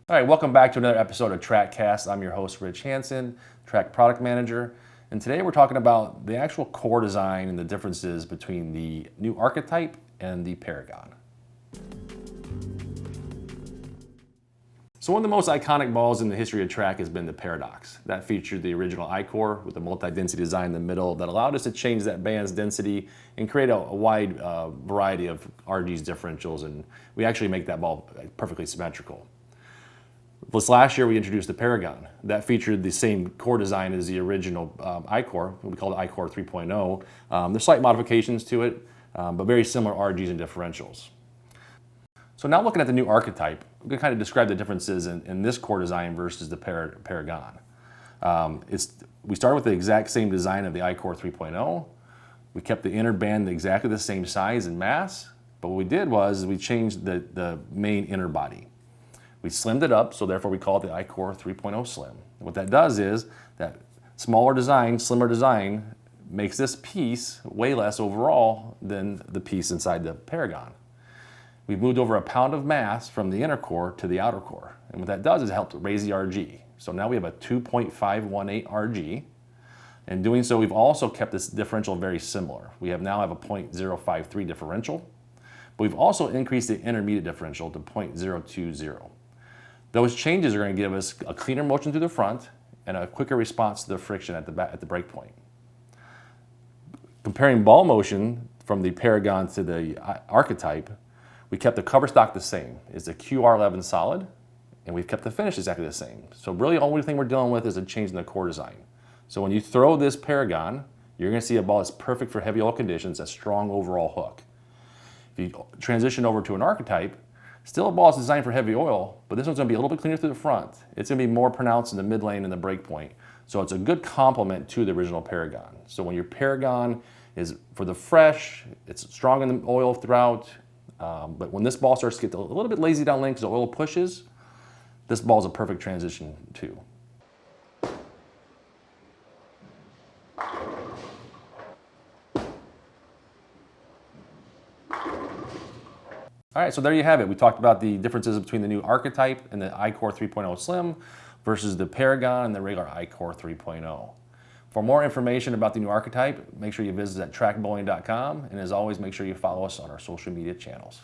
All right, welcome back to another episode of TrackCast. I'm your host, Rich Hanson, Track Product Manager. And today we're talking about the actual core design and the differences between the new Archetype and the Paragon. So one of the most iconic balls in the history of track has been the Paradox. That featured the original I-core with a multi-density design in the middle that allowed us to change that band's density and create a wide variety of RG's differentials, and we actually make that ball perfectly symmetrical. This last year we introduced the Paragon. That featured the same core design as the original I-core, we call it I-core 3.0. There's slight modifications to it, but very similar RGs and differentials. So now looking at the new Archetype, I'm going to kind of describe the differences in this core design versus the Paragon. We started with the exact same design of the I-core 3.0. We kept the inner band exactly the same size and mass, but what we did was we changed the main inner body. We slimmed it up, so therefore we call it the I-core 3.0 Slim. And what that does is that smaller design, slimmer design, makes this piece way less overall than the piece inside the Paragon. We've moved over a pound of mass from the inner core to the outer core. And what that does is help raise the RG. So now we have a 2.518 RG. In doing so, we've also kept this differential very similar. We now have a 0.053 differential, but we've also increased the intermediate differential to 0.020. Those changes are going to give us a cleaner motion through the front and a quicker response to the friction at the break point. Comparing ball motion from the Paragon to the Archetype, we kept the cover stock the same. It's a QR11 solid, and we've kept the finish exactly the same. So really, the only thing we're dealing with is a change in the core design. So when you throw this Paragon, you're going to see a ball that's perfect for heavy oil conditions, a strong overall hook. If you transition over to an Archetype, still a ball is designed for heavy oil, but this one's going to be a little bit cleaner through the front. It's going to be more pronounced in the mid lane and the break point. So it's a good complement to the original Paragon. So when your Paragon is for the fresh, it's strong in the oil throughout, but when this ball starts to get a little bit lazy down lane because the oil pushes, this ball is a perfect transition too. All right, so there you have it. We talked about the differences between the new Archetype and the I-core 3.0 Slim versus the Paragon and the regular I-core 3.0. For more information about the new Archetype, make sure you visit at trackbowling.com, and as always, make sure you follow us on our social media channels.